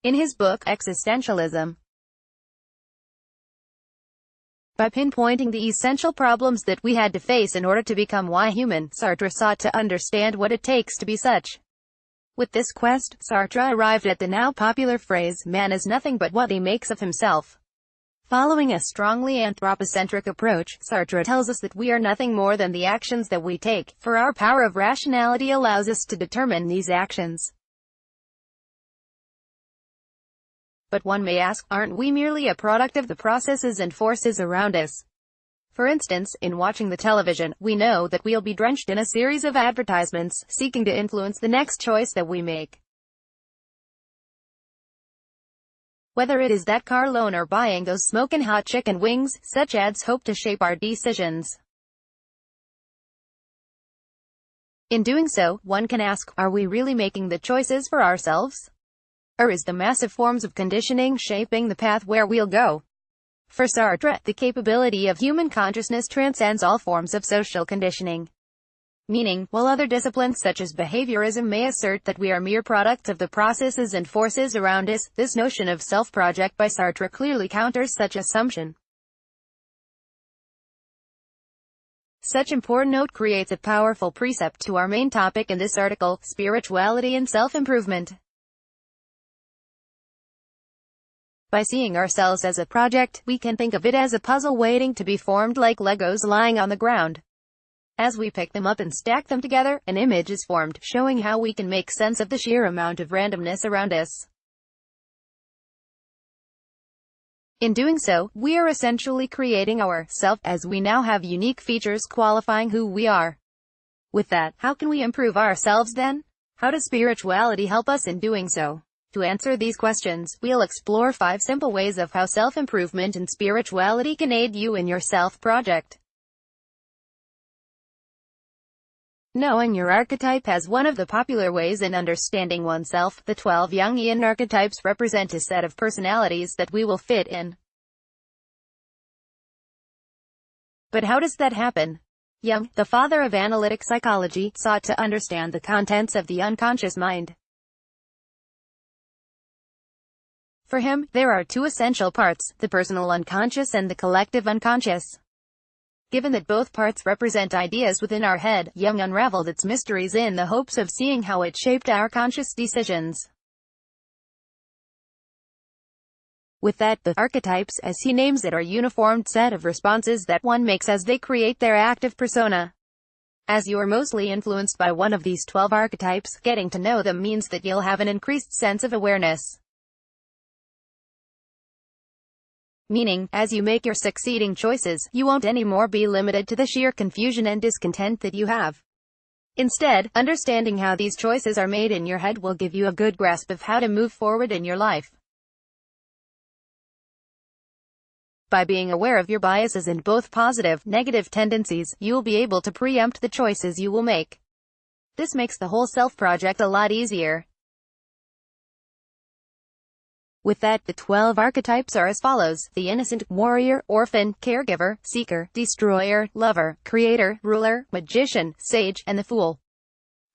In his book, Existentialism, by pinpointing the essential problems that we had to face in order to become human, Sartre sought to understand what it takes to be such. With this quest, Sartre arrived at the now popular phrase, man is nothing but what he makes of himself. Following a strongly anthropocentric approach, Sartre tells us that we are nothing more than the actions that we take, for our power of rationality allows us to determine these actions. But one may ask, aren't we merely a product of the processes and forces around us? For instance, in watching the television, we know that we'll be drenched in a series of advertisements, seeking to influence the next choice that we make. Whether it is that car loan or buying those smokin' hot chicken wings, such ads hope to shape our decisions. In doing so, one can ask, are we really making the choices for ourselves? Or is the massive forms of conditioning shaping the path where we'll go? For Sartre, the capability of human consciousness transcends all forms of social conditioning. Meaning, while other disciplines such as behaviorism may assert that we are mere products of the processes and forces around us, this notion of self-project by Sartre clearly counters such assumption. Such important note creates a powerful precept to our main topic in this article, spirituality and self-improvement. By seeing ourselves as a project, we can think of it as a puzzle waiting to be formed, like Legos lying on the ground. As we pick them up and stack them together, an image is formed, showing how we can make sense of the sheer amount of randomness around us. In doing so, we are essentially creating our self, as we now have unique features qualifying who we are. With that, how can we improve ourselves then? How does spirituality help us in doing so? To answer these questions, we'll explore 5 simple ways of how self-improvement and spirituality can aid you in your self-project. Knowing your archetype as one of the popular ways in understanding oneself, the 12 Jungian archetypes represent a set of personalities that we will fit in. But how does that happen? Jung, the father of analytic psychology, sought to understand the contents of the unconscious mind. For him, there are 2 essential parts, the personal unconscious and the collective unconscious. Given that both parts represent ideas within our head, Jung unraveled its mysteries in the hopes of seeing how it shaped our conscious decisions. With that, the archetypes, as he names it, are a uniformed set of responses that one makes as they create their active persona. As you're mostly influenced by one of these 12 archetypes, getting to know them means that you'll have an increased sense of awareness. Meaning, as you make your succeeding choices, you won't anymore be limited to the sheer confusion and discontent that you have. Instead, understanding how these choices are made in your head will give you a good grasp of how to move forward in your life. By being aware of your biases and both positive, negative tendencies, you'll be able to preempt the choices you will make. This makes the whole self-project a lot easier. With that, the 12 archetypes are as follows: the innocent, warrior, orphan, caregiver, seeker, destroyer, lover, creator, ruler, magician, sage, and the fool.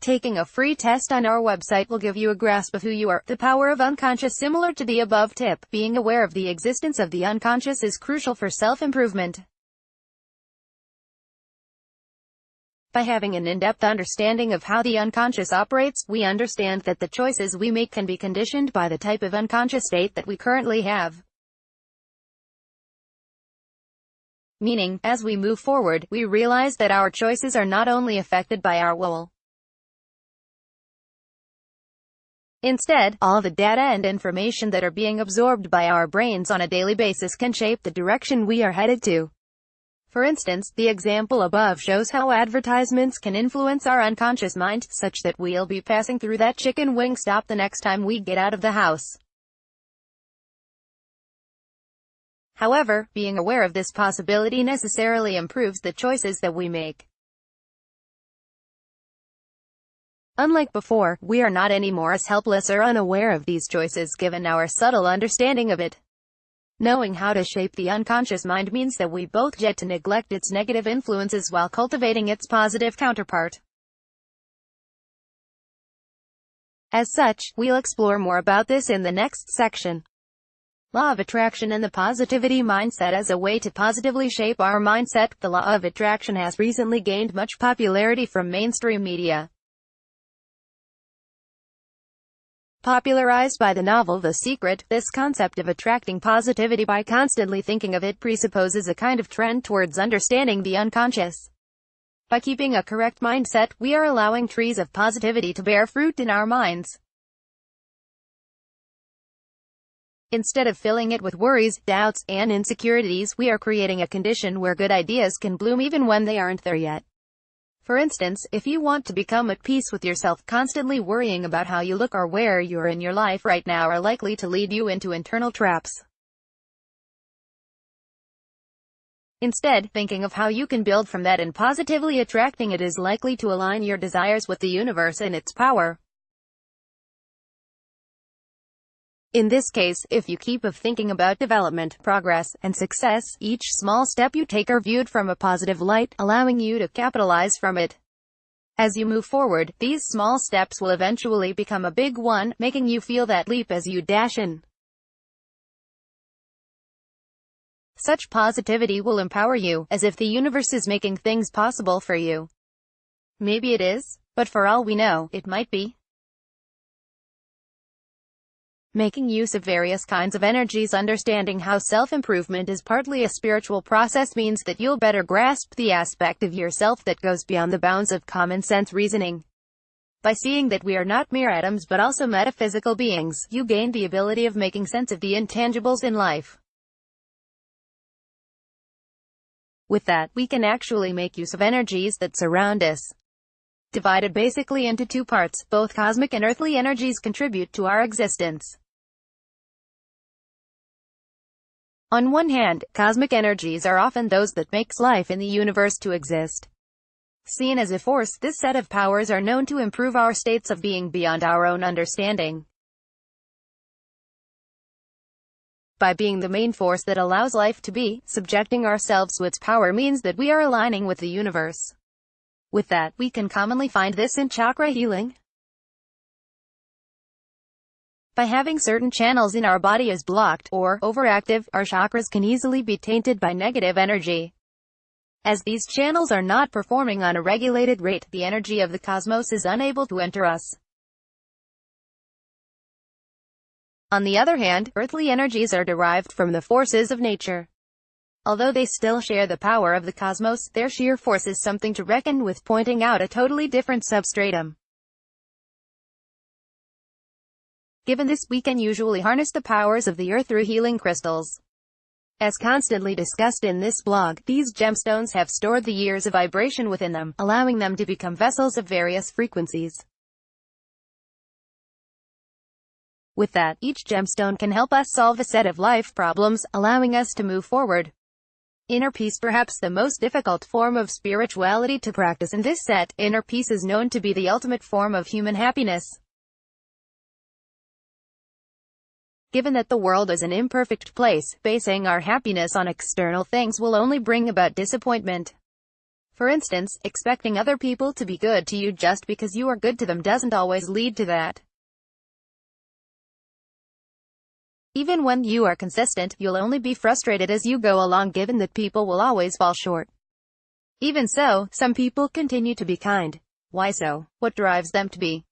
Taking a free test on our website will give you a grasp of who you are. The power of unconscious. Similar to the above tip, being aware of the existence of the unconscious is crucial for self-improvement. By having an in-depth understanding of how the unconscious operates, we understand that the choices we make can be conditioned by the type of unconscious state that we currently have. Meaning, as we move forward, we realize that our choices are not only affected by our will. Instead, all the data and information that are being absorbed by our brains on a daily basis can shape the direction we are headed to. For instance, the example above shows how advertisements can influence our unconscious mind, such that we'll be passing through that chicken wing stop the next time we get out of the house. However, being aware of this possibility necessarily improves the choices that we make. Unlike before, we are not anymore as helpless or unaware of these choices given our subtle understanding of it. Knowing how to shape the unconscious mind means that we both get to neglect its negative influences while cultivating its positive counterpart. As such, we'll explore more about this in the next section. Law of attraction and the positivity mindset. As a way to positively shape our mindset, the law of attraction has recently gained much popularity from mainstream media. Popularized by the novel The Secret, this concept of attracting positivity by constantly thinking of it presupposes a kind of trend towards understanding the unconscious. By keeping a correct mindset, we are allowing trees of positivity to bear fruit in our minds. Instead of filling it with worries, doubts, and insecurities, we are creating a condition where good ideas can bloom even when they aren't there yet. For instance, if you want to become at peace with yourself, constantly worrying about how you look or where you're in your life right now are likely to lead you into internal traps. Instead, thinking of how you can build from that and positively attracting it is likely to align your desires with the universe and its power. In this case, if you keep thinking about development, progress, and success, each small step you take are viewed from a positive light, allowing you to capitalize from it. As you move forward, these small steps will eventually become a big one, making you feel that leap as you dash in. Such positivity will empower you, as if the universe is making things possible for you. Maybe it is, but for all we know, it might be. Making use of various kinds of energies. Understanding how self-improvement is partly a spiritual process means that you'll better grasp the aspect of yourself that goes beyond the bounds of common-sense reasoning. By seeing that we are not mere atoms but also metaphysical beings, you gain the ability of making sense of the intangibles in life. With that, we can actually make use of energies that surround us. Divided basically into two parts, both cosmic and earthly energies contribute to our existence. On one hand, cosmic energies are often those that makes life in the universe to exist. Seen as a force, this set of powers are known to improve our states of being beyond our own understanding. By being the main force that allows life to be, subjecting ourselves to its power means that we are aligning with the universe. With that, we can commonly find this in chakra healing. By having certain channels in our body as blocked, or overactive, our chakras can easily be tainted by negative energy. As these channels are not performing on a regulated rate, the energy of the cosmos is unable to enter us. On the other hand, earthly energies are derived from the forces of nature. Although they still share the power of the cosmos, their sheer force is something to reckon with, pointing out a totally different substratum. Given this, we can usually harness the powers of the earth through healing crystals. As constantly discussed in this blog, these gemstones have stored the years of vibration within them, allowing them to become vessels of various frequencies. With that, each gemstone can help us solve a set of life problems, allowing us to move forward. Inner peace, perhaps the most difficult form of spirituality to practice in this set, inner peace is known to be the ultimate form of human happiness. Given that the world is an imperfect place, basing our happiness on external things will only bring about disappointment. For instance, expecting other people to be good to you just because you are good to them doesn't always lead to that. Even when you are consistent, you'll only be frustrated as you go along, given that people will always fall short. Even so, some people continue to be kind. Why so? What drives them to be?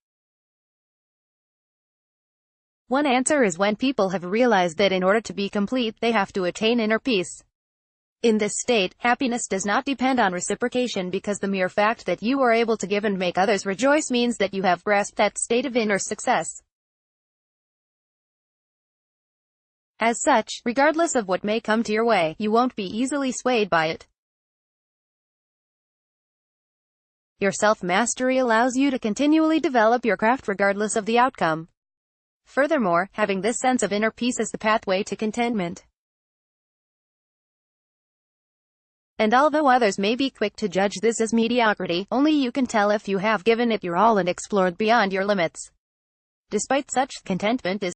One answer is when people have realized that in order to be complete, they have to attain inner peace. In this state, happiness does not depend on reciprocation, because the mere fact that you are able to give and make others rejoice means that you have grasped that state of inner success. As such, regardless of what may come to your way, you won't be easily swayed by it. Your self-mastery allows you to continually develop your craft regardless of the outcome. Furthermore, having this sense of inner peace is the pathway to contentment. And although others may be quick to judge this as mediocrity, only you can tell if you have given it your all and explored beyond your limits. Despite such, contentment is